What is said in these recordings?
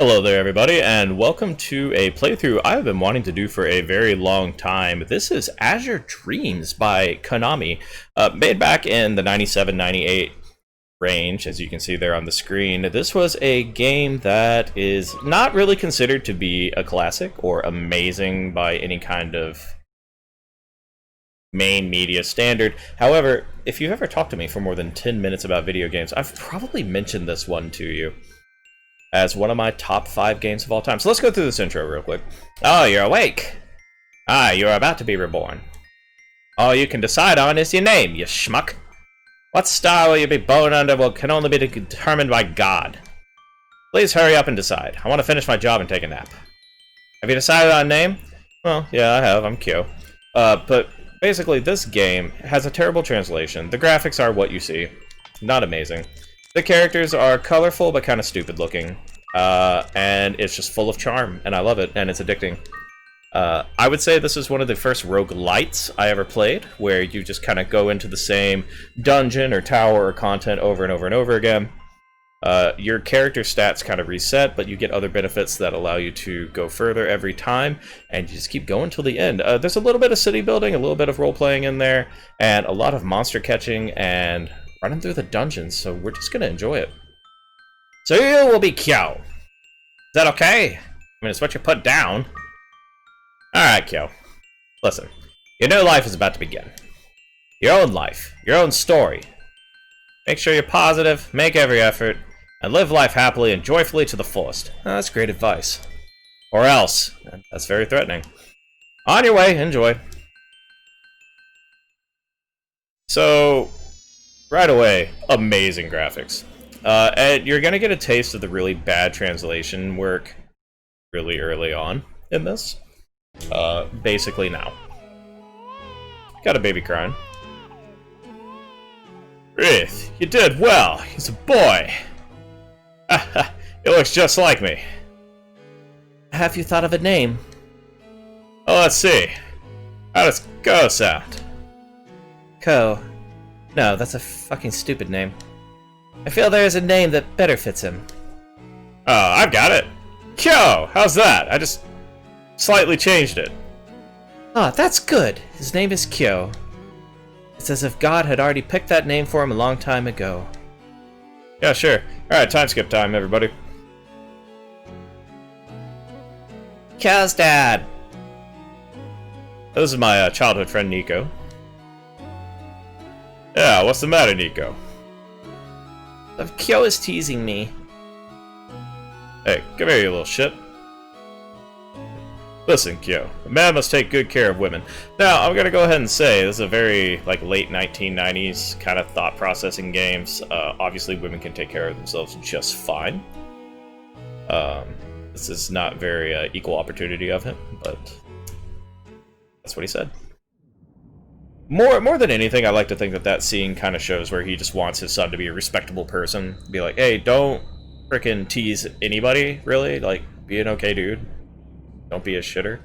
Hello there everybody, and welcome to a playthrough I've been wanting to do for a very long time. This is Azure Dreams by Konami, made back in the 97-98 range, as you can see there on the screen. This was a game that is not really considered to be a classic or amazing by any kind of main media standard. However, if you've ever talked to me for more than 10 minutes about video games, I've probably mentioned this one to you as one of my top 5 games of all time. So let's go through this intro real quick. Oh, you're awake. Ah, you're about to be reborn. All you can decide on is your name, you schmuck. What star will you be born under can only be determined by God. Please hurry up and decide. I want to finish my job and take a nap. Have you decided on a name? Well, yeah, I have. I'm Kyo. But basically, this game has a terrible translation. The graphics are what you see. Not amazing. The characters are colorful but kind of stupid looking, and it's just full of charm, and I love it, and it's addicting. I would say this is one of the first roguelites I ever played, where you just kind of go into the same dungeon or tower or content over and over and over again. Your character stats kind of reset, but you get other benefits that allow you to go further every time, and you just keep going till the end. There's a little bit of city building, a little bit of role-playing in there, and a lot of monster catching and running through the dungeons, so we're just gonna enjoy it. So you will be Kyo. Is that okay? I mean, it's what you put down. Alright, Kyo. Listen, your new life is about to begin. Your own life, your own story. Make sure you're positive, make every effort, and live life happily and joyfully to the fullest. Oh, that's great advice. Or else. That's very threatening. On your way, enjoy. So, right away, amazing graphics. And you're gonna get a taste of the really bad translation work really early on in this. Basically now. Got a baby crying. Wraith, you did well. He's a boy. He looks just like me. Have you thought of a name? Oh, let's see. How does Ko sound? Ko. No, that's a fucking stupid name. I feel there is a name that better fits him. Oh, I've got it. Kyo! How's that? I just slightly changed it. Ah, that's good. His name is Kyo. It's as if God had already picked that name for him a long time ago. Yeah, sure. Alright, time skip time, everybody. Kyo's dad. This is my childhood friend, Nico. Yeah, what's the matter, Nico? Kyo is teasing me. Hey, come here, you little shit. Listen, Kyo, a man must take good care of women. Now, I'm gonna go ahead and say, this is a very, late 1990s kind of thought processing games. Obviously, women can take care of themselves just fine. This is not very equal opportunity of him, but that's what he said. More than anything, I like to think that that scene kind of shows where he just wants his son to be a respectable person. Be like, hey, don't frickin' tease anybody, really. Like, be an okay dude. Don't be a shitter.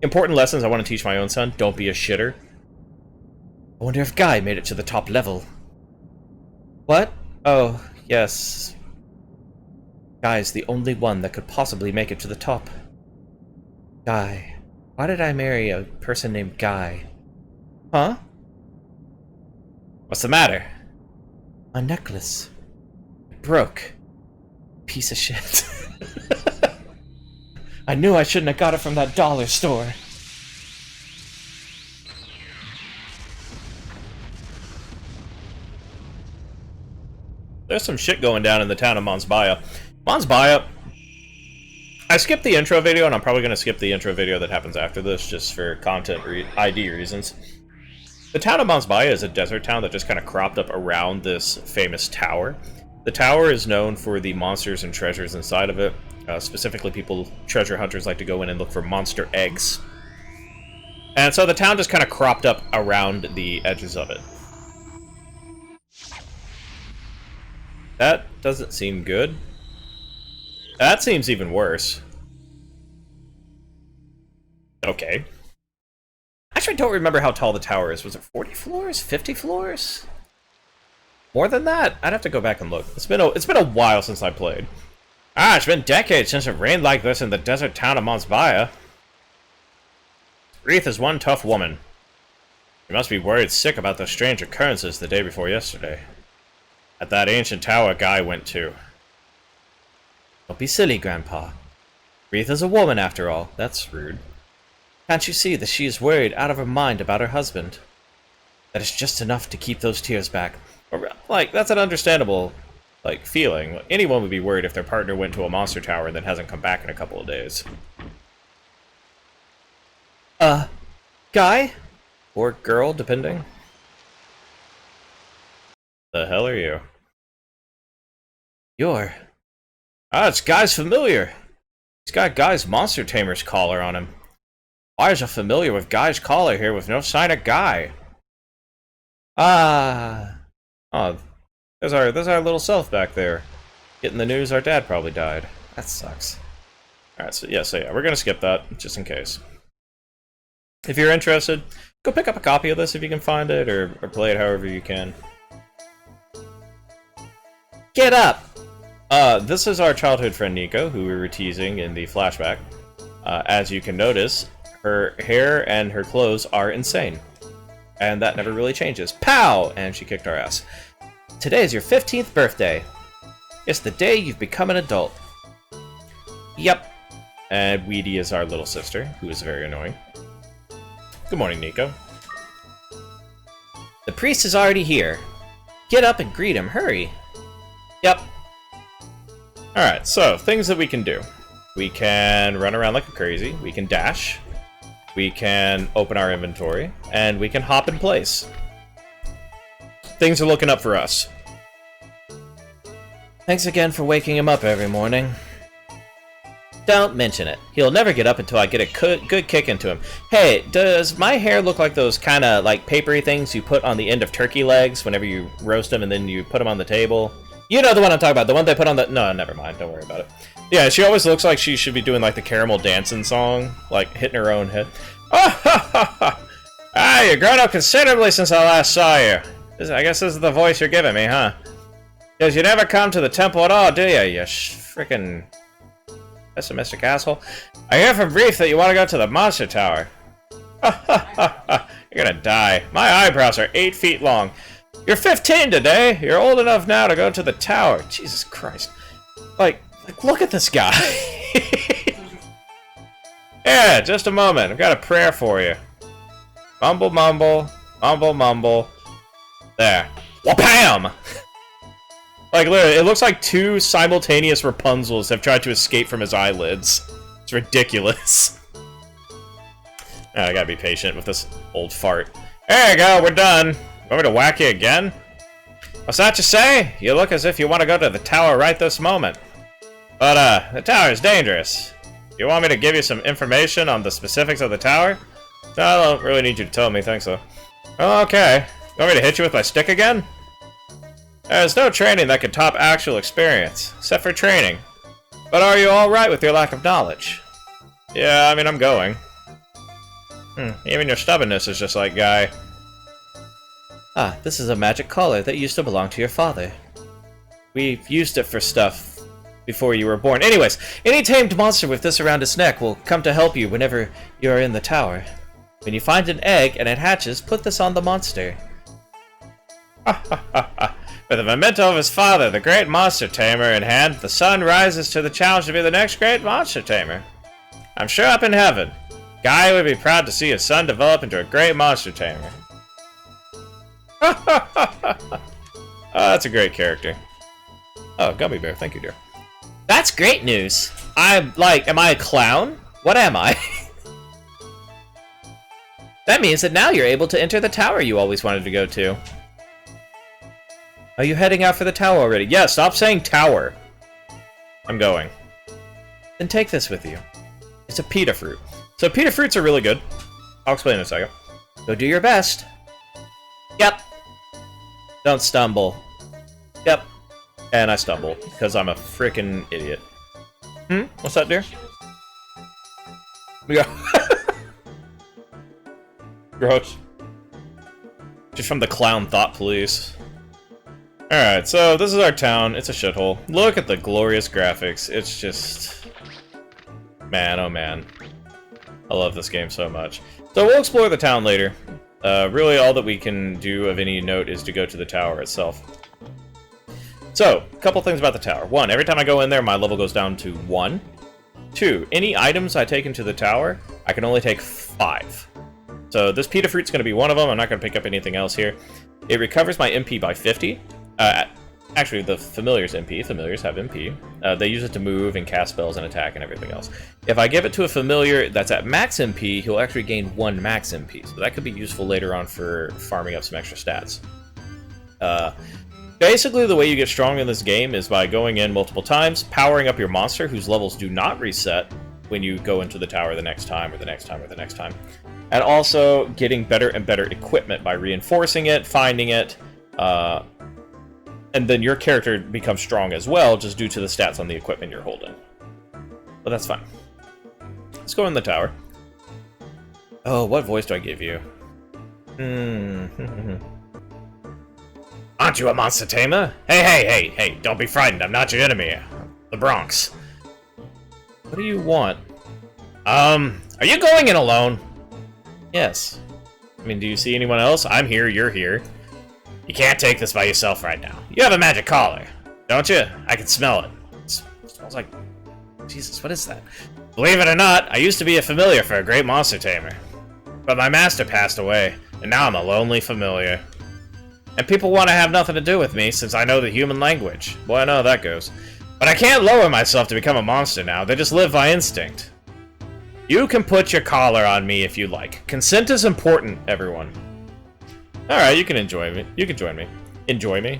Important lessons I want to teach my own son. Don't be a shitter. I wonder if Guy made it to the top level. What? Oh, yes. Guy's the only one that could possibly make it to the top. Guy. Why did I marry a person named Guy? Huh? What's the matter? My necklace. It broke. Piece of shit. I knew I shouldn't have got it from that dollar store. There's some shit going down in the town of Monsbaiya. Monsbaiya. I skipped the intro video, and I'm probably going to skip the intro video that happens after this, just for content ID reasons. The town of Monsbaiya is a desert town that just kind of cropped up around this famous tower. The tower is known for the monsters and treasures inside of it. Specifically, treasure hunters like to go in and look for monster eggs. And so the town just kind of cropped up around the edges of it. That doesn't seem good. That seems even worse. Okay. Actually, I don't remember how tall the tower is. Was it 40 floors? 50 floors? More than that? I'd have to go back and look. It's been a while since I played. Ah, it's been decades since it rained like this in the desert town of Monsbaiya. Wreath is one tough woman. You must be worried sick about those strange occurrences the day before yesterday. At that ancient tower Guy went to. Don't be silly, Grandpa. Wreath is a woman, after all. That's rude. Can't you see that she is worried out of her mind about her husband? That is just enough to keep those tears back. Like, that's an understandable, like, feeling. Anyone would be worried if their partner went to a monster tower and then hasn't come back in a couple of days. Guy? Or girl, depending. The hell are you? You're... Ah, it's Guy's familiar. He's got Guy's Monster Tamer's collar on him. Why is a familiar with Guy's collar here with no sign of Guy? Ah. Oh, there's our little self back there. Getting the news our dad probably died. That sucks. Alright, so yeah, we're gonna skip that, just in case. If you're interested, go pick up a copy of this if you can find it, or play it however you can. Get up! This is our childhood friend Nico, who we were teasing in the flashback. As you can notice, her hair and her clothes are insane. And that never really changes. Pow! And she kicked our ass. Today is your 15th birthday. It's the day you've become an adult. Yep. And Weedy is our little sister, who is very annoying. Good morning, Nico. The priest is already here. Get up and greet him, hurry. Yep. Alright, so, things that we can do. We can run around like a crazy, we can dash, we can open our inventory, and we can hop in place. Things are looking up for us. Thanks again for waking him up every morning. Don't mention it. He'll never get up until I get a good kick into him. Hey, does my hair look like those kind of like papery things you put on the end of turkey legs whenever you roast them and then you put them on the table? You know the one I'm talking about, the one they put on the... No, never mind, don't worry about it. Yeah, she always looks like she should be doing like the caramel dancing song, like hitting her own head. Oh, ha, ha, ha. Ah, you've grown up considerably since I last saw you. I guess this is the voice you're giving me, huh? Because you never come to the temple at all, do you? You frickin' pessimistic asshole. I hear from Brief that you want to go to the Monster Tower. Ha ha ha ha. You're gonna die. My eyebrows are 8 feet long. You're 15 today. You're old enough now to go to the tower. Jesus Christ. Like look at this guy. Yeah, just a moment. I've got a prayer for you. Mumble, mumble. Mumble, mumble. There. Wha-bam! Like, literally, it looks like two simultaneous Rapunzels have tried to escape from his eyelids. It's ridiculous. I gotta be patient with this old fart. There you go, we're done. Want me to whack you again? What's that you say? You look as if you want to go to the tower right this moment. But, the tower is dangerous. You want me to give you some information on the specifics of the tower? No, I don't really need you to tell me, thanks though. Okay. You want me to hit you with my stick again? There's no training that can top actual experience, except for training. But are you alright with your lack of knowledge? Yeah, I mean, I'm going. Even your stubbornness is just like Guy. Ah, this is a magic collar that used to belong to your father. We've used it for stuff before you were born. Anyways, any tamed monster with this around its neck will come to help you whenever you are in the tower. When you find an egg and it hatches, put this on the monster. Ha ha ha ha. With the memento of his father, the great monster tamer, in hand, the son rises to the challenge to be the next great monster tamer. I'm sure up in heaven, Guy would be proud to see his son develop into a great monster tamer. Oh, that's a great character. Oh, Gummy Bear, thank you, dear. That's great news. Am I a clown? What am I? That means that now you're able to enter the tower you always wanted to go to. Are you heading out for the tower already? Yeah, stop saying tower. I'm going. Then take this with you. It's a pita fruit. So pita fruits are really good. I'll explain in a second. Go do your best. Yep. Don't stumble. Yep. And I stumble, because I'm a freaking idiot. What's that, dear? Yeah. Gross. Just from the clown thought police. Alright, so this is our town. It's a shithole. Look at the glorious graphics. It's just... Man, oh man. I love this game so much. So we'll explore the town later. Really all that we can do of any note is to go to the tower itself. So, a couple things about the tower. 1, every time I go in there, my level goes down to 1. 2, any items I take into the tower, I can only take 5. So this pita fruit's going to be one of them. I'm not going to pick up anything else here. It recovers my MP by 50. Actually, the familiars MP. Familiars have MP. They use it to move and cast spells and attack and everything else. If I give it to a familiar that's at max MP, he'll actually gain 1 max MP. So that could be useful later on for farming up some extra stats. Basically, the way you get strong in this game is by going in multiple times, powering up your monster, whose levels do not reset when you go into the tower the next time, or the next time, or the next time. And also getting better and better equipment by reinforcing it, finding it, and then your character becomes strong as well, just due to the stats on the equipment you're holding. But that's fine. Let's go in the tower. Oh, what voice do I give you? Aren't you a monster tamer? Hey, don't be frightened. I'm not your enemy. The Bronx. What do you want? Are you going in alone? Yes. I mean, do you see anyone else? I'm here, you're here. You can't take this by yourself right now. You have a magic collar, don't you? I can smell it. It smells like... Jesus, what is that? Believe it or not, I used to be a familiar for a great monster tamer. But my master passed away, and now I'm a lonely familiar. And people want to have nothing to do with me since I know the human language. Boy, I know how that goes. But I can't lower myself to become a monster now. They just live by instinct. You can put your collar on me if you like. Consent is important, everyone. Alright, you can enjoy me. You can join me. Enjoy me?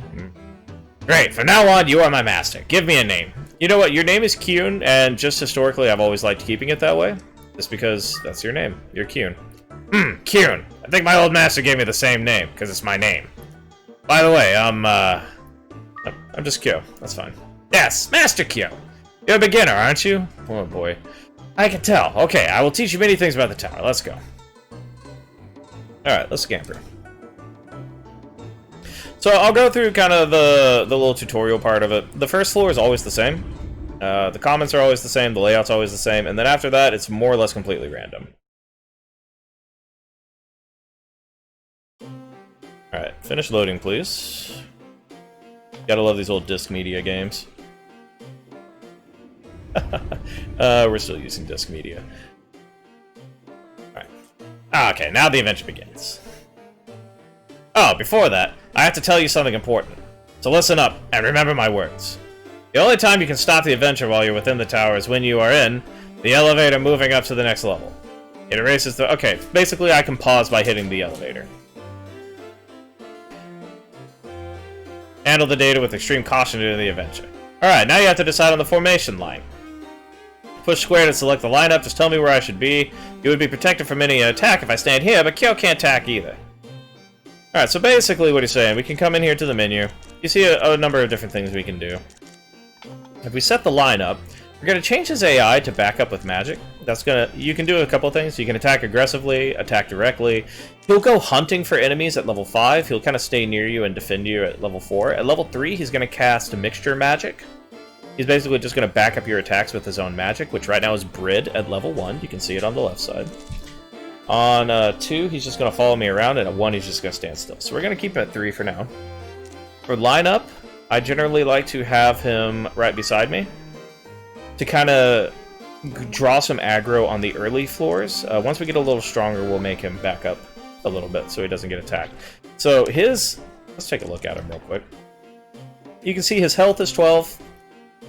Great, from now on, you are my master. Give me a name. You know what, your name is Kyun, and just historically, I've always liked keeping it that way. Just because that's your name. You're Kyun. Kyun. I think my old master gave me the same name, because it's my name. By the way, I'm just Kyo. That's fine. Yes, Master Kyo. You're a beginner, aren't you? Oh boy. I can tell. Okay, I will teach you many things about the tower. Let's go. Alright, let's scamper. So I'll go through kind of the little tutorial part of it. The first floor is always the same. The comments are always the same, the layout's always the same, and then after that, it's more or less completely random. Alright, finish loading, please. Gotta love these old disc media games. We're still using disc media. Alright. Okay, now the adventure begins. Oh, before that, I have to tell you something important. So listen up, and remember my words. The only time you can stop the adventure while you're within the tower is when you are in the elevator moving up to the next level. It erases the... Okay, basically I can pause by hitting the elevator. Handle the data with extreme caution during the adventure. Alright, now you have to decide on the formation line. Push square to select the lineup, just tell me where I should be. You would be protected from any attack if I stand here, but Kyo can't attack either. Alright, so basically what he's saying, we can come in here to the menu. You see a number of different things we can do. If we set the lineup, we're going to change his AI to back up with magic. That's gonna... You can do a couple of things. You can attack aggressively, attack directly. He'll go hunting for enemies at level 5. He'll kind of stay near you and defend you at level 4. At level 3, he's going to cast mixture magic. He's basically just going to back up your attacks with his own magic, which right now is Brid at level 1. You can see it on the left side. On 2, he's just going to follow me around, and at 1, he's just going to stand still. So we're going to keep it at 3 for now. For lineup, I generally like to have him right beside me to kind of draw some aggro on the early floors. Once we get a little stronger, we'll make him back up a little bit so he doesn't get attacked. So his... Let's take a look at him real quick. You can see his health is 12.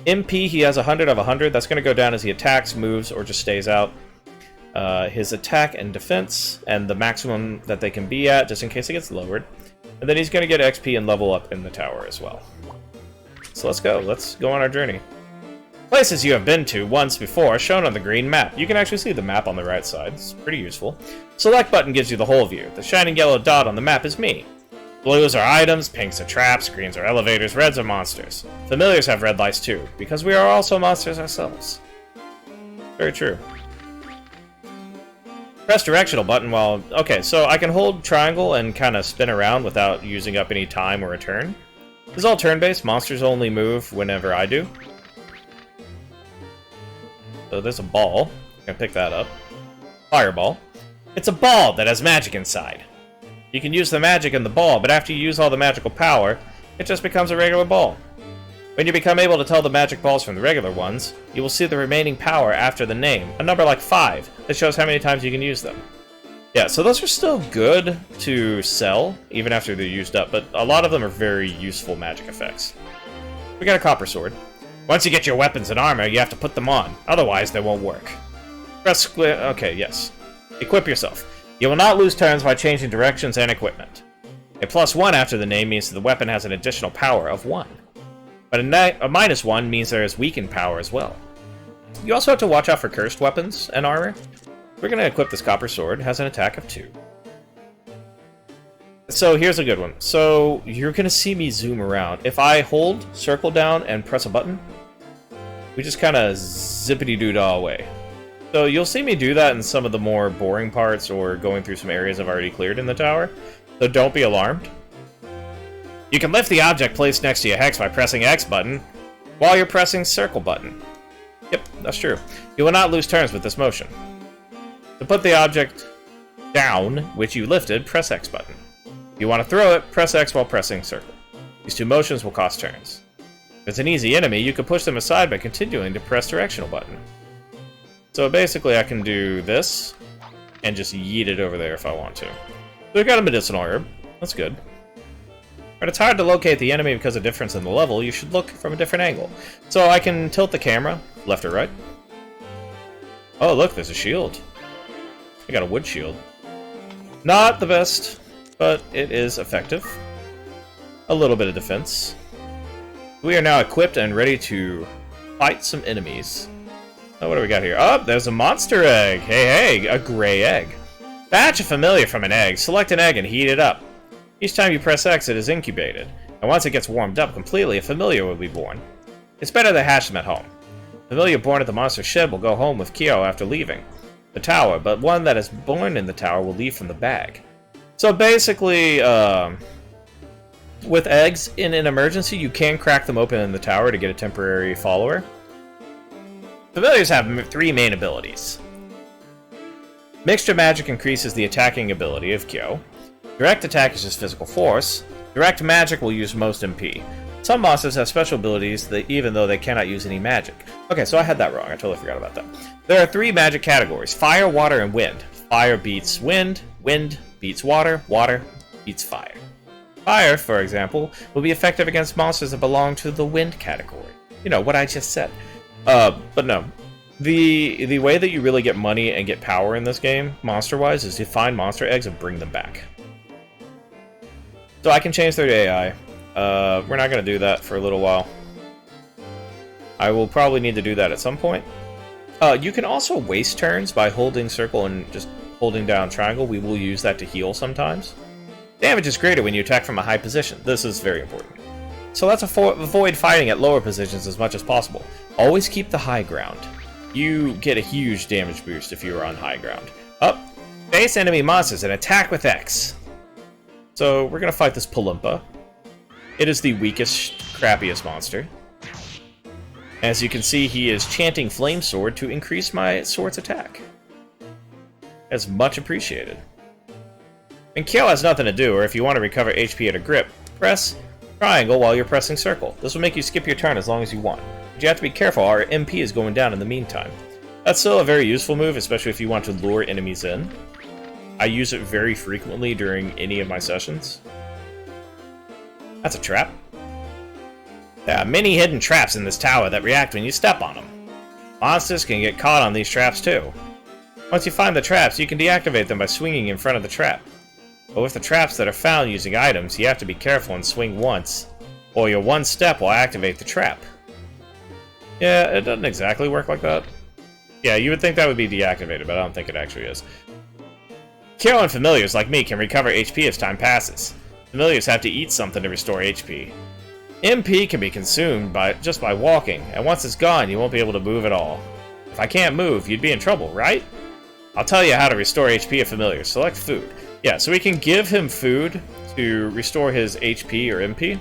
MP, he has 100 of 100. That's going to go down as he attacks, moves, or just stays out. His attack and defense, and the maximum that they can be at, just in case it gets lowered. And then he's going to get XP and level up in the tower as well. So let's go. Let's go on our journey. Places you have been to once before, shown on the green map. You can actually see the map on the right side. It's pretty useful. Select button gives you the whole view. The shining yellow dot on the map is me. Blues are items, pinks are traps, greens are elevators, reds are monsters. Familiars have red lights too, because we are also monsters ourselves. Very true. Press directional button while... Okay, so I can hold triangle and kind of spin around without using up any time or a turn. This is all turn-based. Monsters only move whenever I do. So there's a ball. I'm gonna pick that up. Fireball. It's a ball that has magic inside. You can use the magic in the ball, but after you use all the magical power, it just becomes a regular ball. When you become able to tell the magic balls from the regular ones, you will see the remaining power after the name, a number like 5, that shows how many times you can use them. Yeah, so those are still good to sell, even after they're used up, but a lot of them are very useful magic effects. We got a copper sword. Once you get your weapons and armor, you have to put them on, otherwise they won't work. Press square. Okay, yes. Equip yourself. You will not lose turns by changing directions and equipment. A +1 after the name means that the weapon has an additional power of 1. But a -1 means there is weakened power as well. You also have to watch out for cursed weapons and armor. We're going to equip this copper sword. It has an attack of 2. So here's a good one. So you're going to see me zoom around. If I hold circle down and press a button, we just kind of zippity-doo-dah away. So you'll see me do that in some of the more boring parts or going through some areas I've already cleared in the tower. So don't be alarmed. You can lift the object placed next to your hex by pressing X button while you're pressing circle button. Yep, that's true. You will not lose turns with this motion. To put the object down, which you lifted, press X button. If you want to throw it, press X while pressing circle. These two motions will cost turns. If it's an easy enemy, you can push them aside by continuing to press directional button. So basically I can do this and just yeet it over there if I want to. So we've got a medicinal herb. That's good. But it's hard to locate the enemy because of difference in the level. You should look from a different angle. So I can tilt the camera, left or right. Oh, look, there's a shield. I got a wood shield. Not the best, but it is effective. A little bit of defense. We are now equipped and ready to fight some enemies. Oh, what do we got here? Oh, there's a monster egg. Hey, a gray egg. Batch a familiar from an egg. Select an egg and heat it up. Each time you press X, it is incubated, and once it gets warmed up completely, a familiar will be born. It's better to hatch them at home. The familiar born at the monster shed will go home with Kyo after leaving the tower, but one that is born in the tower will leave from the bag. So basically, with eggs, in an emergency, you can crack them open in the tower to get a temporary follower. Familiars have 3 main abilities. Mixture magic increases the attacking ability of Kyo. Direct attack is just physical force. Direct magic will use most MP. Some monsters have special abilities that even though they cannot use any magic. Okay, so I had that wrong. I totally forgot about that. There are 3 magic categories: fire, water, and wind. Fire beats wind, wind beats water, water beats fire. Fire, for example, will be effective against monsters that belong to the wind category. You know, what I just said. But no. The way that you really get money and get power in this game, monster-wise, is to find monster eggs and bring them back. So I can change their AI. We're not going to do that for a little while. I will probably need to do that at some point. You can also waste turns by holding circle and just holding down triangle. We will use that to heal sometimes. Damage is greater when you attack from a high position. This is very important. So let's avoid fighting at lower positions as much as possible. Always keep the high ground. You get a huge damage boost if you are on high ground. Up, face enemy monsters and attack with X. So we're gonna fight this Palumpa. It is the weakest, crappiest monster. As you can see, he is chanting Flame Sword to increase my sword's attack. That's much appreciated. And Kyo has nothing to do, or if you want to recover HP at a grip, press triangle while you're pressing circle. This will make you skip your turn as long as you want. But you have to be careful, our MP is going down in the meantime. That's still a very useful move, especially if you want to lure enemies in. I use it very frequently during any of my sessions. That's a trap. There are many hidden traps in this tower that react when you step on them. Monsters can get caught on these traps too. Once you find the traps, you can deactivate them by swinging in front of the trap. But with the traps that are found using items, you have to be careful and swing once, or your one step will activate the trap. Yeah, it doesn't exactly work like that. Yeah, you would think that would be deactivated, but I don't think it actually is. Kyo and familiars like me can recover HP as time passes. Familiars have to eat something to restore HP. MP can be consumed just by walking, and once it's gone, you won't be able to move at all. If I can't move, you'd be in trouble, right? I'll tell you how to restore HP of familiars. Select food. Yeah, so we can give him food to restore his HP or MP.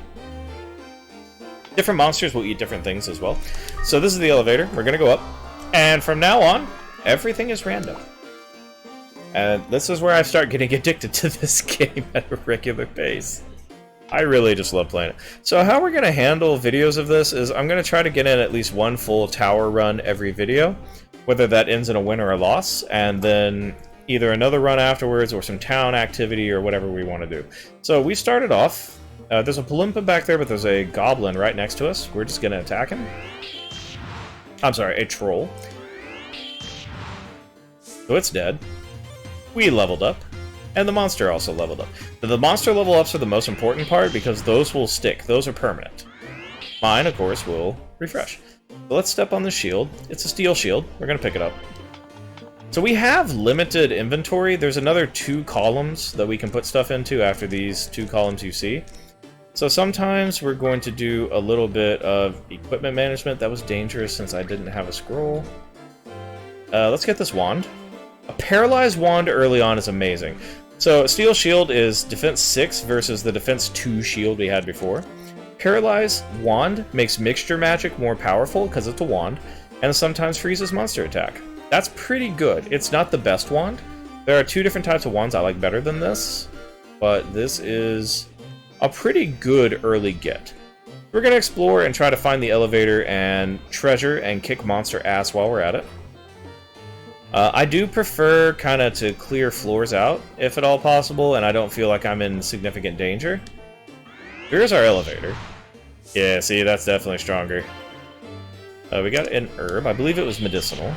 Different monsters will eat different things as well. So this is the elevator. We're going to go up. And from now on, everything is random. And this is where I start getting addicted to this game at a regular pace. I really just love playing it. So how we're going to handle videos of this is I'm going to try to get in at least one full tower run every video, whether that ends in a win or a loss, and then either another run afterwards or some town activity or whatever we want to do. So we started off, there's a Palumpa back there, but there's a goblin right next to us. We're just going to attack him. I'm sorry, a troll. So it's dead. We leveled up. And the monster also leveled up. The monster level ups are the most important part because those will stick. Those are permanent. Mine, of course, will refresh. So let's step on the shield. It's a steel shield. We're going to pick it up. So we have limited inventory. There's another 2 columns that we can put stuff into after these 2 columns you see. So sometimes we're going to do a little bit of equipment management. That was dangerous since I didn't have a scroll. Let's get this wand. A paralyzed wand early on is amazing. So, Steel Shield is Defense 6 versus the Defense 2 shield we had before. Paralyzed Wand makes Mixture Magic more powerful because it's a wand, and sometimes freezes monster attack. That's pretty good. It's not the best wand. There are 2 different types of wands I like better than this, but this is a pretty good early get. We're going to explore and try to find the elevator and treasure and kick monster ass while we're at it. I do prefer kind of to clear floors out, if at all possible, and I don't feel like I'm in significant danger. Here's our elevator. Yeah, see, that's definitely stronger. We got an herb. I believe it was medicinal.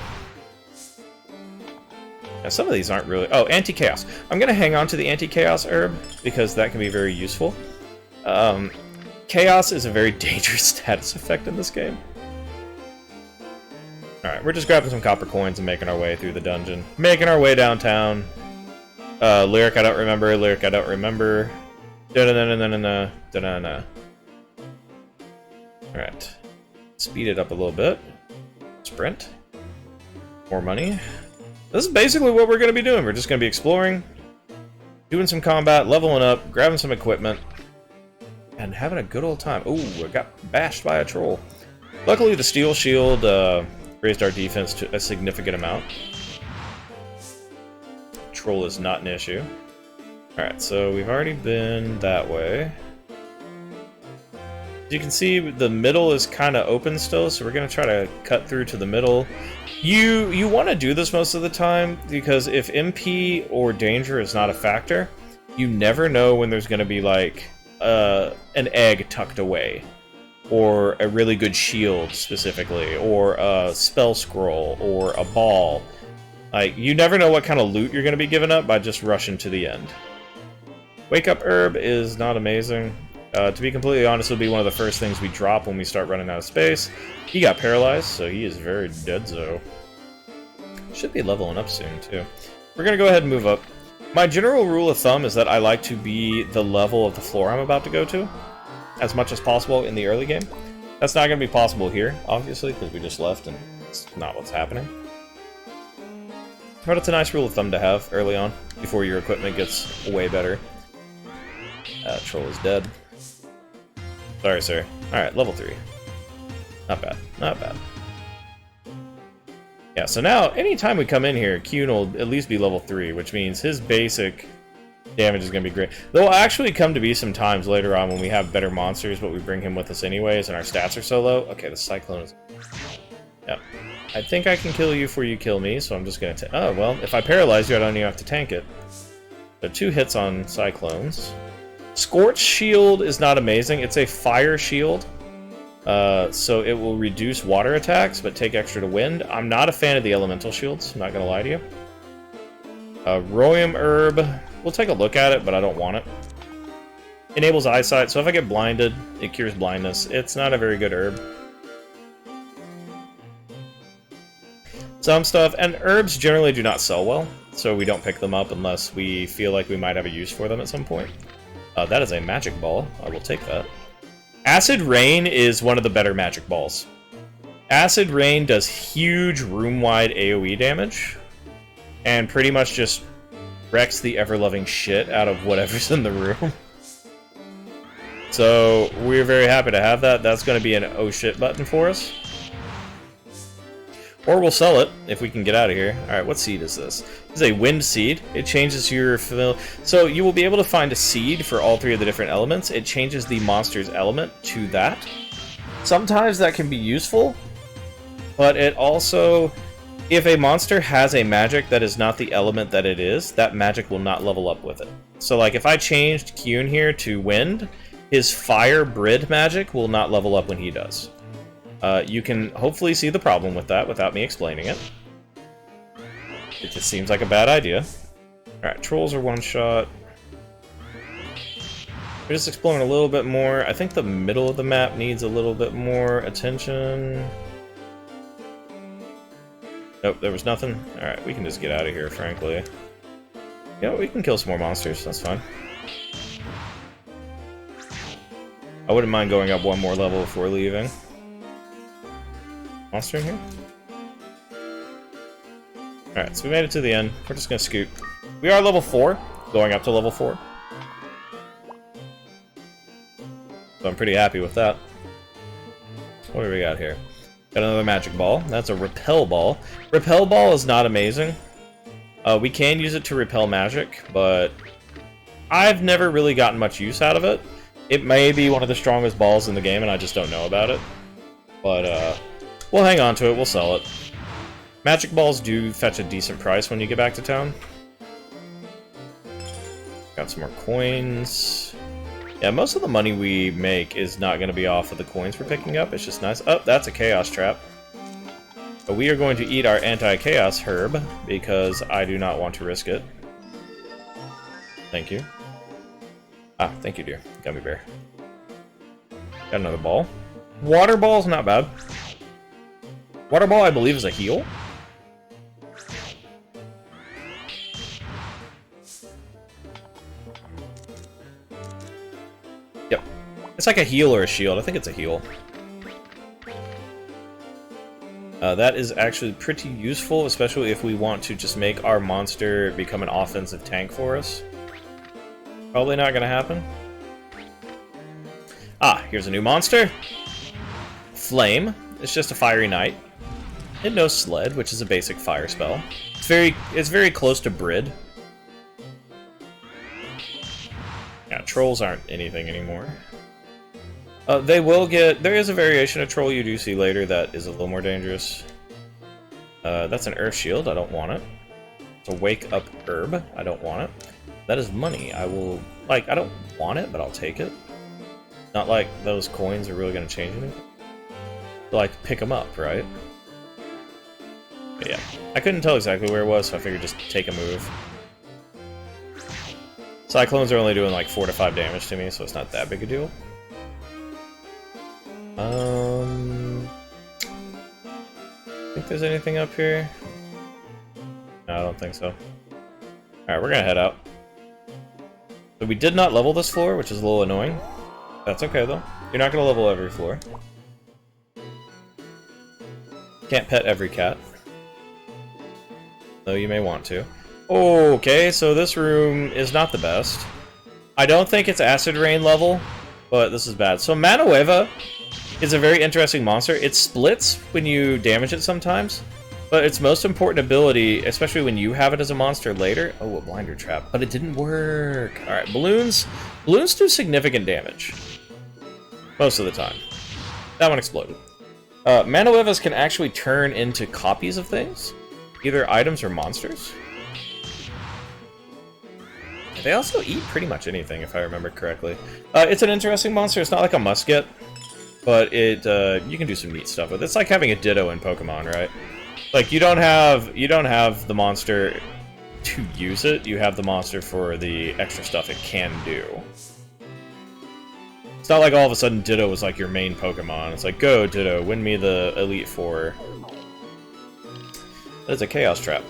Now, some of these aren't really... Oh, anti-chaos. I'm going to hang on to the anti-chaos herb, because that can be very useful. Chaos is a very dangerous status effect in this game. Alright, we're just grabbing some copper coins and making our way through the dungeon. Making our way downtown. Lyric I don't remember, lyric I don't remember. Da-da-da-da-da-da, da-da-da. Alright. Speed it up a little bit. Sprint. More money. This is basically what we're going to be doing. We're just going to be exploring, doing some combat, leveling up, grabbing some equipment, and having a good old time. Ooh, I got bashed by a troll. Luckily, the steel shield raised our defense to a significant amount. Troll is not an issue. Alright, so we've already been that way. As you can see, the middle is kind of open still, so we're going to try to cut through to the middle. You want to do this most of the time, because if MP or danger is not a factor, you never know when there's going to be, like, an egg tucked away. Or a really good shield, specifically, or a spell scroll, or a ball. Like, you never know what kind of loot you're going to be giving up by just rushing to the end. Wake Up Herb is not amazing. To be completely honest, it'll be one of the first things we drop when we start running out of space. He got paralyzed, so he is very dead-zo. Should be leveling up soon, too. We're going to go ahead and move up. My general rule of thumb is that I like to be the level of the floor I'm about to go to, as much as possible in the early game. That's not going to be possible here, obviously, because we just left and it's not what's happening. But it's a nice rule of thumb to have early on, before your equipment gets way better. Troll is dead. Sorry, sir. Alright, level 3. Not bad. Not bad. Yeah, so now, anytime we come in here, Kyun will at least be level 3, which means his basic damage is going to be great. There will actually come to be some times later on when we have better monsters, but we bring him with us anyways, and our stats are so low. Okay, the Cyclone is... Yep. I think I can kill you before you kill me, so I'm just going to... Oh, well, if I paralyze you, I don't even have to tank it. So 2 hits on Cyclones. Scorch Shield is not amazing. It's a fire shield, so it will reduce water attacks, but take extra to wind. I'm not a fan of the elemental shields, I'm not going to lie to you. Royum Herb... We'll take a look at it, but I don't want it. Enables eyesight, so if I get blinded, it cures blindness. It's not a very good herb. Some stuff, and herbs generally do not sell well, so we don't pick them up unless we feel like we might have a use for them at some point. That is a magic ball. I will take that. Acid Rain is one of the better magic balls. Acid Rain does huge room-wide AoE damage, and pretty much just wrecks the ever-loving shit out of whatever's in the room. So we're very happy to have that. That's going to be an oh shit button for us. Or we'll sell it if we can get out of here. Alright, what seed is this? This is a wind seed. It changes your... So you will be able to find a seed for all three of the different elements. It changes the monster's element to that. Sometimes that can be useful, but it also... If a monster has a magic that is not the element that it is, that magic will not level up with it. So like if I changed Kyun here to wind, his fire Brid magic will not level up when he does. You can hopefully see the problem with that without me explaining it. It just seems like a bad idea. Alright, trolls are one shot. We're just exploring a little bit more. I think the middle of the map needs a little bit more attention. Nope, there was nothing. Alright, we can just get out of here, frankly. Yeah, we can kill some more monsters, that's fine. I wouldn't mind going up one more level before leaving. Monster in here? Alright, so we made it to the end. We're just gonna scoot. We are level 4, going up to level 4. So I'm pretty happy with that. What do we got here? Got another magic ball. That's a repel ball. Repel ball is not amazing. We can use it to repel magic, but I've never really gotten much use out of it. It may be one of the strongest balls in the game, and I just don't know about it. But, we'll hang on to it, we'll sell it. Magic balls do fetch a decent price when you get back to town. Got some more coins. Yeah, most of the money we make is not going to be off of the coins we're picking up, it's just nice. Oh, that's a chaos trap. But we are going to eat our anti-chaos herb, because I do not want to risk it. Thank you. Ah, thank you, dear. Gummy bear. Got another ball. Water ball's not bad. Water ball, I believe, is a heal. Yep. It's like a heal or a shield. I think it's a heal. That is actually pretty useful, especially if we want to just make our monster become an offensive tank for us. Probably not gonna happen. Ah, here's a new monster. Flame. It's just a fiery knight. It knows Sled, which is a basic fire spell. It's very close to Brid. Yeah, trolls aren't anything anymore. They will get... There is a variation of troll you do see later that is a little more dangerous. That's an earth shield. I don't want it. It's a wake up herb. I don't want it. That is money. I will... Like, I don't want it, but I'll take it. Not like those coins are really going to change anything. Like, pick them up, right? But yeah. I couldn't tell exactly where it was, so I figured just take a move. Cyclones are only doing like 4 to 5 damage to me, so it's not that big a deal. Think there's anything up here? No, I don't think so. Alright, we're gonna head out. So we did not level this floor, which is a little annoying. That's okay, though. You're not gonna level every floor. Can't pet every cat. Though you may want to. Okay, so this room is not the best. I don't think it's Acid Rain level, but this is bad. So Manueva is a very interesting monster. It splits when you damage it sometimes, but its most important ability, especially when you have it as a monster later... Oh, a blinder trap, but it didn't work. Alright, balloons. Balloons do significant damage. Most of the time. That one exploded. Manuevas can actually turn into copies of things. Either items or monsters. They also eat pretty much anything, if I remember correctly. It's an interesting monster. It's not like a must-get, but it you can do some neat stuff with it. It's like having a Ditto in Pokemon, right? Like you don't have the monster to use it. You have the monster for the extra stuff it can do. It's not like all of a sudden Ditto was like your main Pokemon. It's like, go Ditto, win me the Elite Four. That is a Chaos Trap.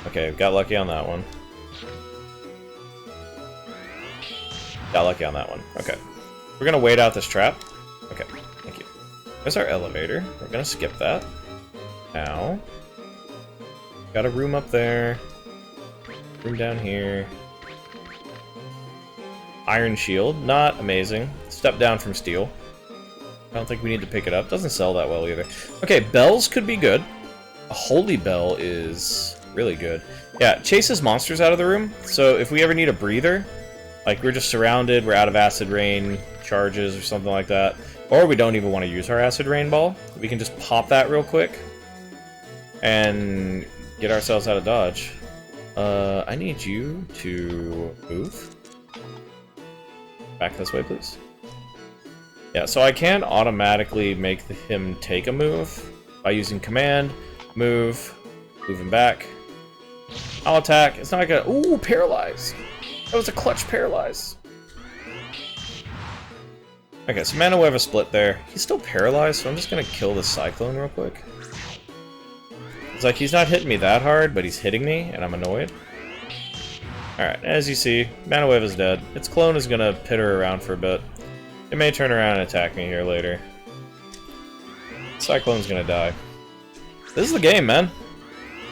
Okay, got lucky on that one. Got lucky on that one. Okay. We're gonna wait out this trap. Okay, thank you. There's our elevator. We're gonna skip that. Now. Got a room up there. Room down here. Iron Shield, not amazing. Step down from Steel. I don't think we need to pick it up. Doesn't sell that well either. Okay, Bells could be good. A Holy Bell is really good. Yeah, chases monsters out of the room. So if we ever need a breather, like we're just surrounded, we're out of Acid Rain charges or something like that, or we don't even want to use our Acid Rain ball, we can just pop that real quick and get ourselves out of dodge. I need you to move. Back this way, please. Yeah, so I can automatically make him take a move by using command, move him back. I'll attack. It's not like a... Ooh, paralyze. That was a clutch paralyze. Okay, so Manueva split there. He's still paralyzed, so I'm just gonna kill the Cyclone real quick. It's like he's not hitting me that hard, but he's hitting me, and I'm annoyed. Alright, as you see, Manueva's dead. Its clone is gonna pitter around for a bit. It may turn around and attack me here later. Cyclone's gonna die. This is the game, man.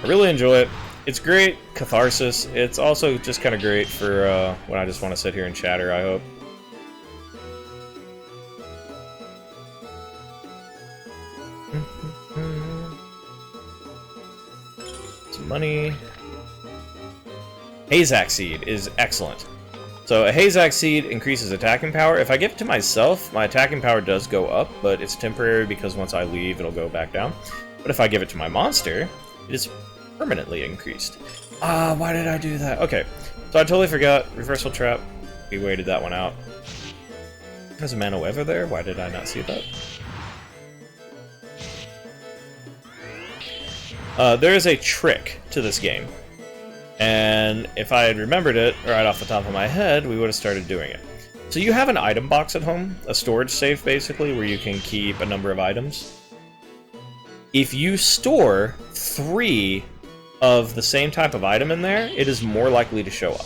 I really enjoy it. It's great catharsis. It's also just kind of great for when I just want to sit here and chatter, I hope. Some money. Hazak Seed is excellent. So a Hazak Seed increases attacking power. If I give it to myself, my attacking power does go up, but it's temporary because once I leave, it'll go back down. But if I give it to my monster, it is permanently increased. Why did I do that? Okay, so I totally forgot. Reversal Trap. We waited that one out. There's a Manueva there? Why did I not see that? There is a trick to this game. And if I had remembered it right off the top of my head, we would have started doing it. So you have an item box at home, a storage safe basically, where you can keep a number of items. If you store 3 of the same type of item in there, it is more likely to show up.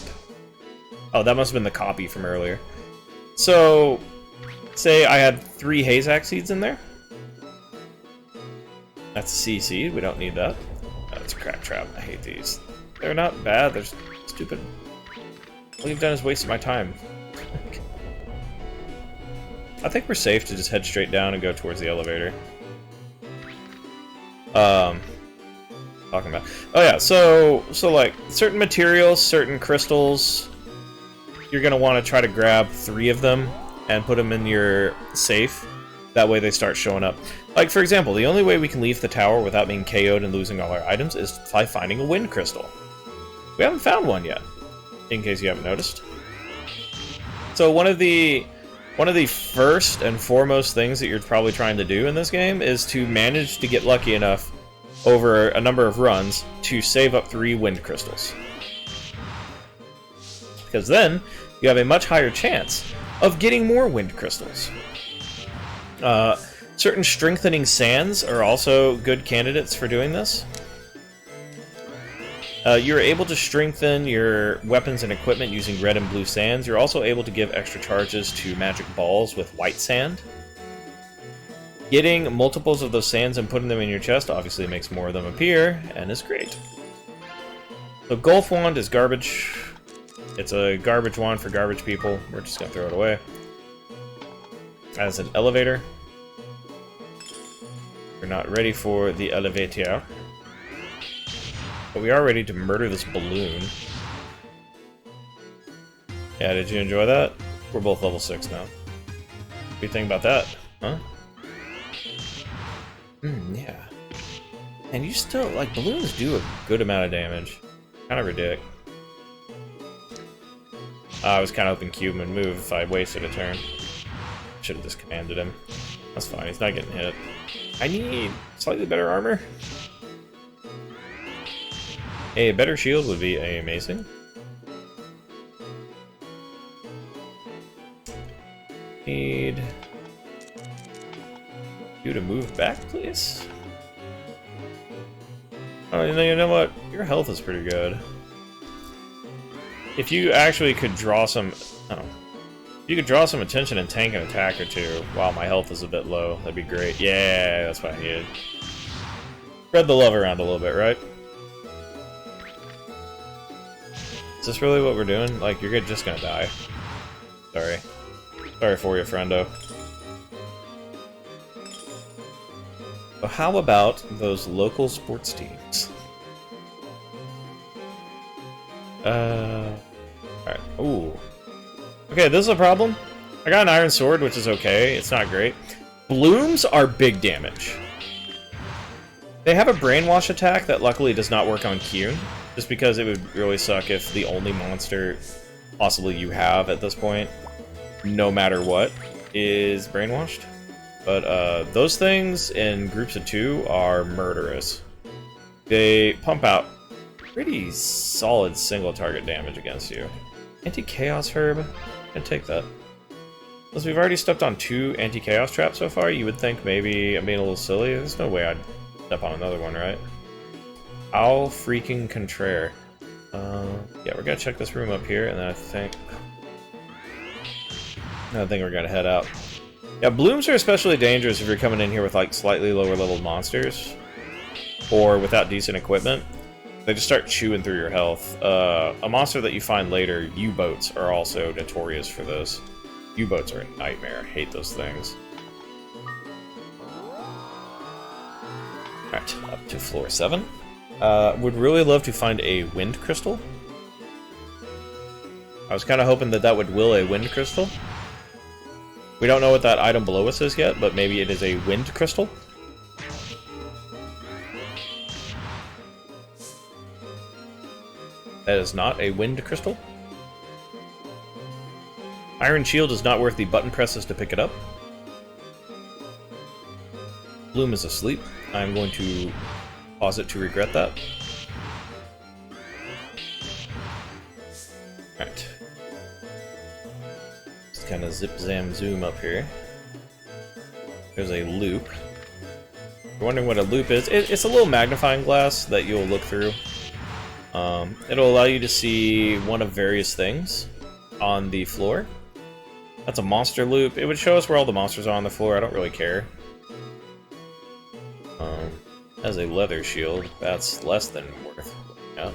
Oh, that must have been the copy from earlier. So, say I had 3 Hazak Seeds in there. That's a C seed, we don't need that. That's a Crack Trap, I hate these. They're not bad, they're stupid. All you've done is wasted my time. I think we're safe to just head straight down and go towards the elevator. Talking about... Oh yeah, so like, certain materials, certain crystals, you're gonna want to try to grab 3 of them and put them in your safe. That way they start showing up. Like, for example, the only way we can leave the tower without being KO'd and losing all our items is by finding a wind crystal. We haven't found one yet, in case you haven't noticed. So one of the first and foremost things that you're probably trying to do in this game is to manage to get lucky enough over a number of runs to save up 3 wind crystals. Because then you have a much higher chance of getting more wind crystals. Certain strengthening sands are also good candidates for doing this. You're able to strengthen your weapons and equipment using red and blue sands. You're also able to give extra charges to magic balls with white sand. Getting multiples of those sands and putting them in your chest obviously makes more of them appear, and is great. The Gulf Wand is garbage. It's a garbage wand for garbage people. We're just gonna throw it away. As an elevator. We're not ready for the elevator. But we are ready to murder this balloon. Yeah, did you enjoy that? We're both level 6 now. What do you think about that? Huh? Yeah. And you still, like, balloons do a good amount of damage. Kind of ridiculous. I was kind of hoping Cube would move if I wasted a turn. Should have just commanded him. That's fine, he's not getting hit. I need slightly better armor. A better shield would be amazing. Need you to move back, please. Oh, you know what? Your health is pretty good. If you actually could draw some... Oh. You could draw some attention and tank an attack or two while my health is a bit low. That'd be great. Yeah, that's what I needed. Spread the love around a little bit, right? Is this really what we're doing? Like, you're just gonna die. Sorry. Sorry for you, friendo. So how about those local sports teams? Alright. Ooh. Okay, this is a problem. I got an iron sword, which is okay. It's not great. Blooms are big damage. They have a brainwash attack that luckily does not work on Kyun, just because it would really suck if the only monster possibly you have at this point, no matter what, is brainwashed. But those things in groups of 2 are murderous. They pump out pretty solid single target damage against you. Anti-Chaos Herb? I'd take that. Since we've already stepped on 2 anti-Chaos traps so far, you would think maybe I'm being a little silly. There's no way I'd step on another one, right? How freaking contraire. Yeah, we're gonna check this room up here, and then I think we're gonna head out. Yeah, blooms are especially dangerous if you're coming in here with like slightly lower level monsters, or without decent equipment. They just start chewing through your health. A monster that you find later, Uboats, are also notorious for this. Uboats are a nightmare. I hate those things. Alright, up to floor 7. Would really love to find a wind crystal. I was kind of hoping that would will a wind crystal. We don't know what that item below us is yet, but maybe it is a wind crystal. That is not a wind crystal. Iron Shield is not worth the button presses to pick it up. Bloom is asleep. I'm going to pause it to regret that. Alright. Just kind of zip zam zoom up here. There's a loop. If you're wondering what a loop is, it's a little magnifying glass that you'll look through. It'll allow you to see one of various things on the floor. That's a monster loop. It would show us where all the monsters are on the floor. I don't really care. As a leather shield, that's less than worth. Yeah.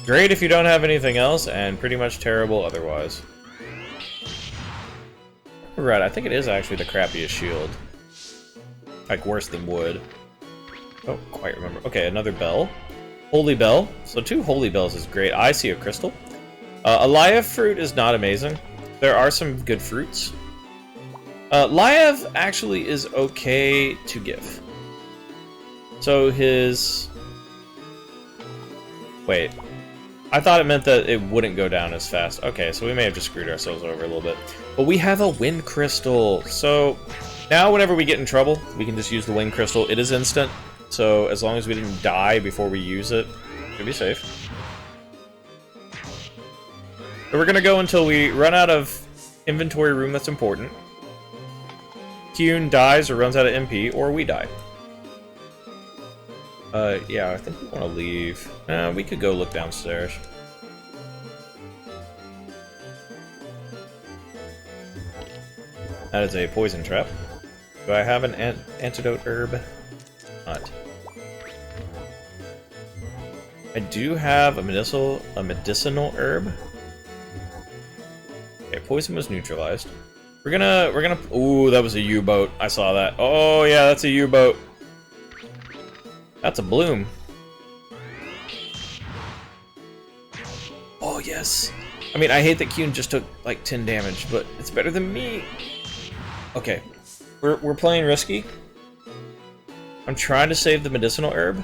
Great if you don't have anything else, and pretty much terrible otherwise. Right, I think it is actually the crappiest shield. Like, worse than wood. Don't quite remember. Okay, another bell. Holy Bell. So 2 Holy Bells is great. I see a crystal. Aliev fruit is not amazing. There are some good fruits. Liev actually is okay to give. So his... Wait. I thought it meant that it wouldn't go down as fast. Okay, so we may have just screwed ourselves over a little bit. But we have a wind crystal. So now whenever we get in trouble, we can just use the wind crystal. It is instant. So as long as we didn't die before we use it, we'll be safe. So we're gonna go until we run out of inventory room that's important. Kyun dies or runs out of MP, or we die. Yeah, I think we want to leave. We could go look downstairs. That is a poison trap. Do I have an antidote herb? Not. I do have a medicinal herb. Okay, poison was neutralized. We're gonna. Ooh, that was a U-boat. I saw that. Oh yeah, that's a U-boat. That's a bloom. Oh yes. I mean, I hate that Kyun just took like 10 damage, but it's better than me. Okay, we're playing risky. I'm trying to save the medicinal herb.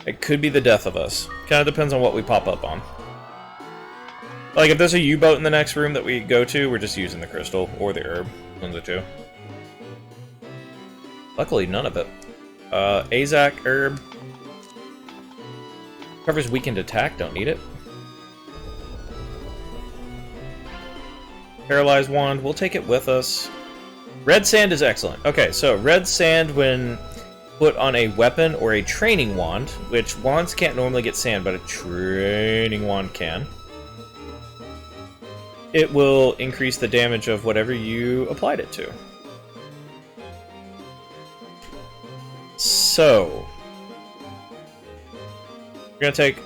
It could be the death of us. Kind of depends on what we pop up on. Like, if there's a U-boat in the next room that we go to, we're just using the crystal, or the herb. One of the two. Luckily, none of it. Azak herb. Covers weakened attack, don't need it. Paralyzed wand, we'll take it with us. Red sand is excellent. Okay, so red sand when put on a weapon or a training wand, which wands can't normally get sand, but a training wand can. It will increase the damage of whatever you applied it to. So, we're gonna take...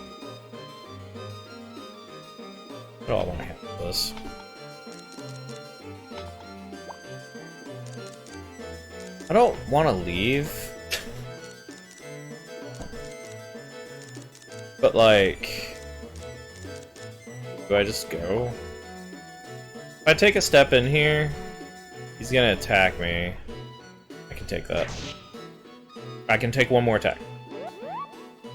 How do I want to handle this? I don't want to leave. But, like... do I just go? If I take a step in here, he's gonna attack me. I can take that. I can take one more attack.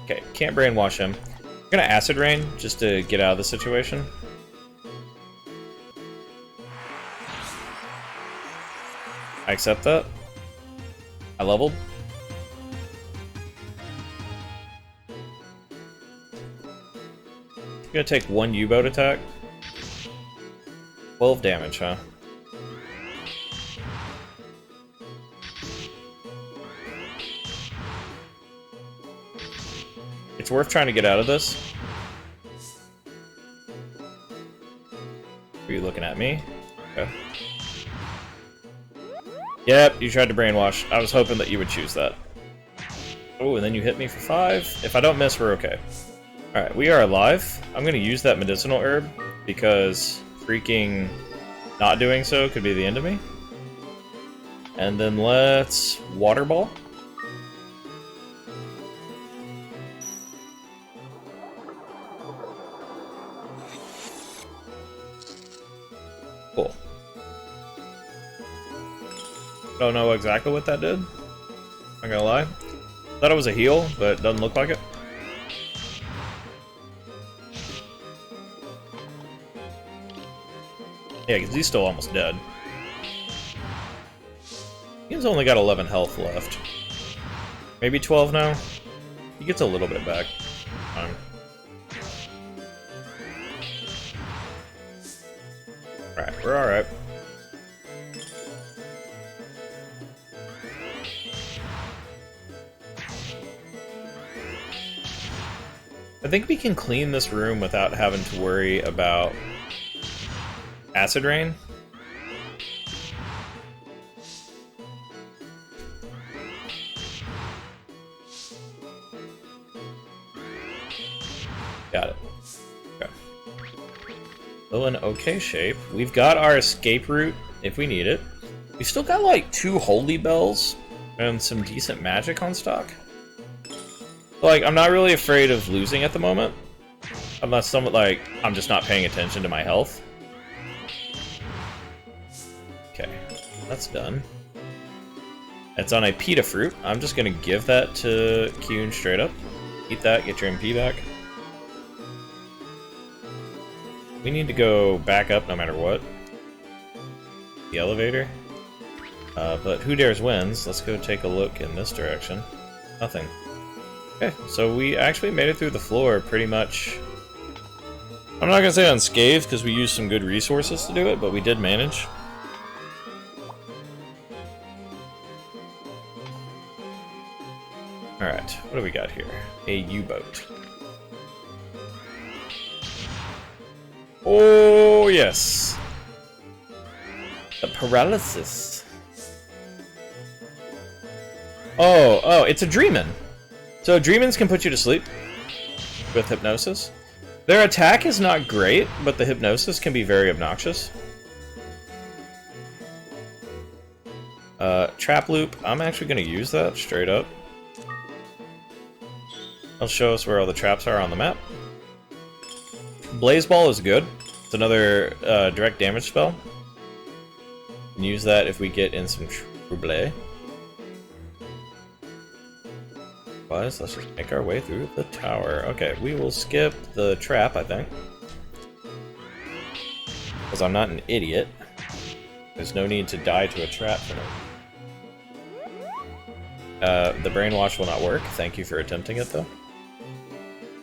Okay, can't brainwash him. I'm gonna Acid Rain, just to get out of the situation. I accept that. I leveled. I'm gonna take one Uboat attack. 12 damage, huh? It's worth trying to get out of this. Are you looking at me? Okay. Yep, you tried to brainwash. I was hoping that you would choose that. Oh, and then you hit me for 5. If I don't miss, we're okay. Alright, we are alive. I'm gonna use that medicinal herb, because freaking not doing so could be the end of me. And then let's Water Ball. Cool. Don't know exactly what that did. Not gonna lie. Thought it was a heal, but it doesn't look like it. Yeah, because he's still almost dead. He's only got 11 health left. Maybe 12 now? He gets a little bit back. Alright, we're alright. I think we can clean this room without having to worry about Acid Rain. Got it. Okay. Still in okay shape. We've got our escape route if we need it. We've still got like 2 holy bells and some decent magic on stock. Like, I'm not really afraid of losing at the moment. Unless someone, like, I'm just not paying attention to my health. Okay, that's done. It's on a pita fruit. I'm just gonna give that to Kyun straight up. Eat that, get your MP back. We need to go back up no matter what. The elevator. But who dares wins? Let's go take a look in this direction. Nothing. Okay, so we actually made it through the floor pretty much. I'm not gonna say unscathed because we used some good resources to do it, but we did manage. Alright, what do we got here? A U-boat. Oh, yes! The paralysis. Oh, it's a Dreamin'. So Dreamins can put you to sleep with hypnosis. Their attack is not great, but the hypnosis can be very obnoxious. Trap Loop, I'm actually going to use that straight up. It'll show us where all the traps are on the map. Blaze Ball is good. It's another direct damage spell. We can use that if we get in some trouble. Let's just make our way through the tower. Okay, we will skip the trap, I think. Because I'm not an idiot. There's no need to die to a trap for no. The brainwash will not work. Thank you for attempting it, though.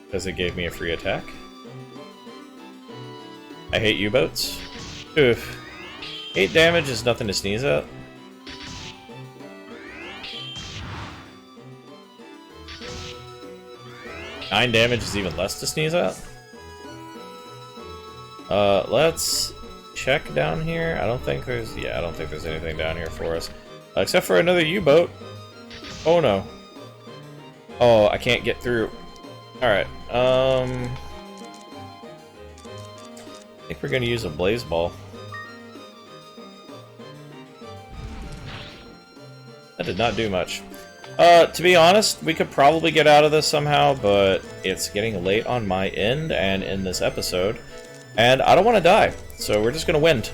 Because it gave me a free attack. I hate U-boats. Oof. 8 damage is nothing to sneeze at. Nine damage is even less to sneeze at. Let's check down here. I don't think there's anything down here for us. Except for another U-boat. Oh no. Oh, I can't get through. Alright, think we're going to use a blaze ball. That did not do much. To be honest, we could probably get out of this somehow, but it's getting late on my end and in this episode, and I don't want to die, so we're just going to wind.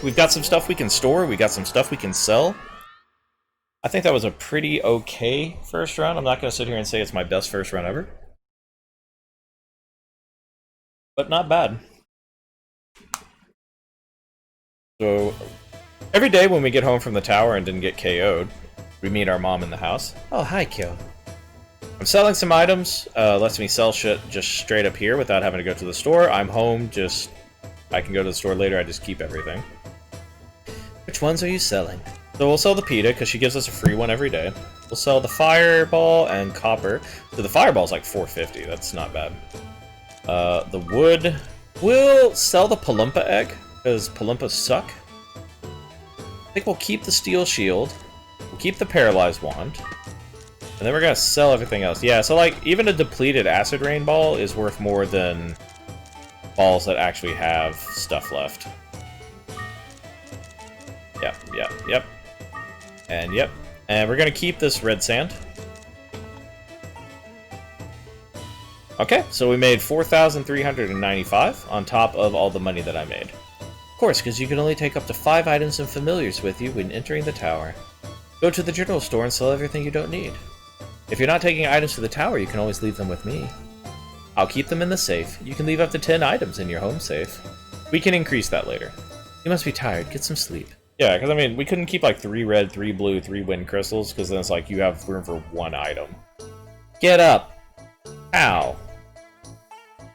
We've got some stuff we can store, we got some stuff we can sell. I think that was a pretty okay first run. I'm not going to sit here and say it's my best first run ever. But not bad. So, every day when we get home from the tower and didn't get KO'd, we meet our mom in the house. Oh, hi, Kyo. I'm selling some items. Lets me sell shit just straight up here without having to go to the store. I'm home, just... I can go to the store later, I just keep everything. Which ones are you selling? So we'll sell the pita, because she gives us a free one every day. We'll sell the fireball and copper. So the fireball's like $4.50, that's not bad. The wood... We'll sell the palumpa egg, because palumpas suck. I think we'll keep the steel shield. We'll keep the paralyzed wand. And then we're gonna sell everything else. Yeah, so like, even a depleted acid rain ball is worth more than balls that actually have stuff left. Yep, yep, yep. And yep. And we're gonna keep this red sand. Okay, so we made 4,395 on top of all the money that I made. Of course, because you can only take up to 5 items and familiars with you when entering the tower. Go to the general store and sell everything you don't need. If you're not taking items to the tower, you can always leave them with me. I'll keep them in the safe. You can leave up to 10 items in your home safe. We can increase that later. You must be tired. Get some sleep. Yeah, because I mean, we couldn't keep like 3 red, 3 blue, 3 wind crystals, because then it's like you have room for 1 item. Get up! Ow.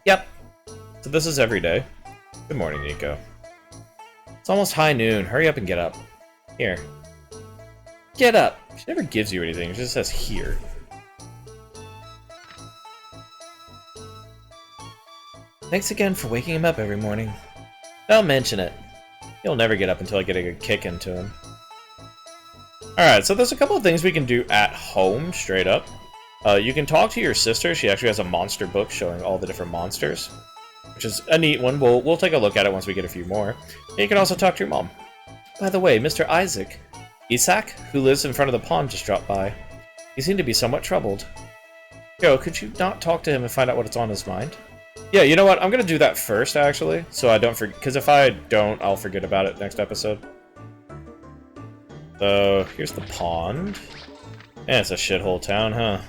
Yep. So this is every day. Good morning, Nico. It's almost high noon. Hurry up and get up. Here. Get up! She never gives you anything. She just says here. Thanks again for waking him up every morning. Don't mention it. He'll never get up until I get a good kick into him. Alright, so there's a couple of things we can do at home, straight up. You can talk to your sister. She actually has a monster book showing all the different monsters, which is a neat one. We'll take a look at it once we get a few more. And you can also talk to your mom. By the way, Mr. Isaac, who lives in front of the pond, just dropped by. He seemed to be somewhat troubled. Yo, could you not talk to him and find out what's on his mind? Yeah, you know what? I'm gonna do that first, actually, so I don't forget. Because if I don't, I'll forget about it next episode. So here's the pond. Yeah, it's a shithole town, huh?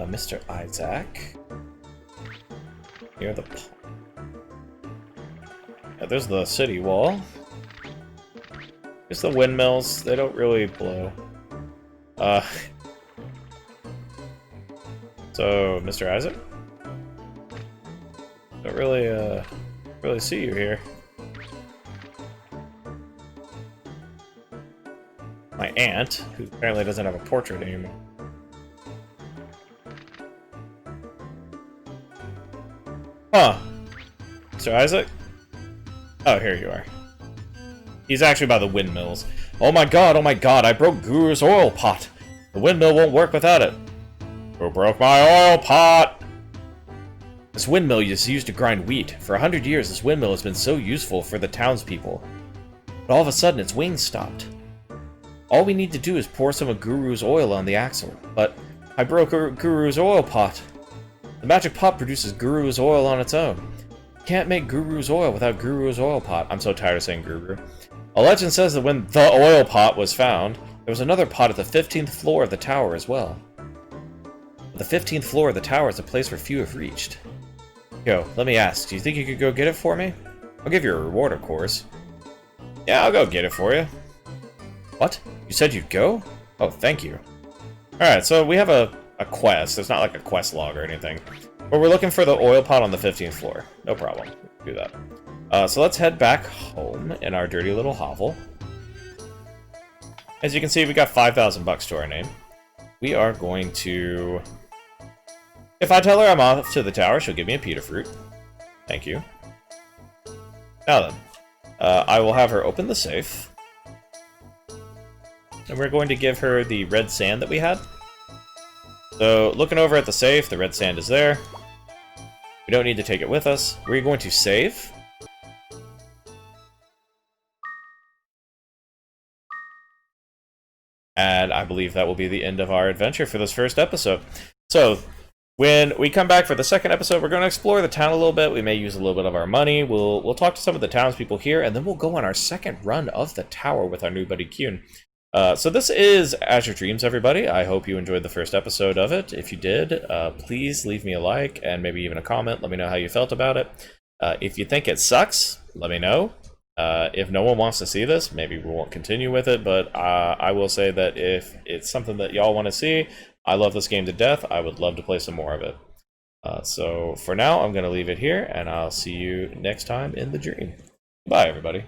Mr. Isaac. Near the pond. Yeah, there's the city wall. Here's the windmills. They don't really blow. So, Mr. Isaac? Don't really see you here. My aunt, who apparently doesn't have a portrait anymore. Huh. Mr. Isaac? Oh, here you are. He's actually by the windmills. Oh my god, I broke Guru's oil pot. The windmill won't work without it. Who broke my oil pot? This windmill is used to grind wheat. For 100 years, this windmill has been so useful for the townspeople. But all of a sudden, its wings stopped. All we need to do is pour some of Guru's oil on the axle. But I broke Guru's oil pot. The magic pot produces Guru's oil on its own. You can't make Guru's oil without Guru's oil pot. I'm so tired of saying Guru. A legend says that when the oil pot was found, there was another pot at the 15th floor of the tower as well. The 15th floor of the tower is a place where few have reached. Yo, let me ask, do you think you could go get it for me? I'll give you a reward, of course. Yeah, I'll go get it for you. What? You said you'd go? Oh, thank you. Alright, so we have a quest. It's not like a quest log or anything. But we're looking for the oil pot on the 15th floor. No problem. Do that. So let's head back home in our dirty little hovel. As you can see, we got 5,000 bucks to our name. We are going to... If I tell her I'm off to the tower, she'll give me a pita fruit. Thank you. Now then, I will have her open the safe. And we're going to give her the red sand that we had. So, looking over at the safe, the red sand is there. We don't need to take it with us. We're going to save. And I believe that will be the end of our adventure for this first episode. So, when we come back for the second episode, we're going to explore the town a little bit. We may use a little bit of our money. We'll talk to some of the townspeople here, and then we'll go on our second run of the tower with our new buddy Kyun. So this is Azure Dreams, everybody. I hope you enjoyed the first episode of it. If you did, please leave me a like and maybe even a comment. Let me know how you felt about it. If you think it sucks, let me know. If no one wants to see this, maybe we won't continue with it, but I will say that if it's something that y'all want to see, I love this game to death. I would love to play some more of it. So for now, I'm going to leave it here, and I'll see you next time in the dream. Bye, everybody.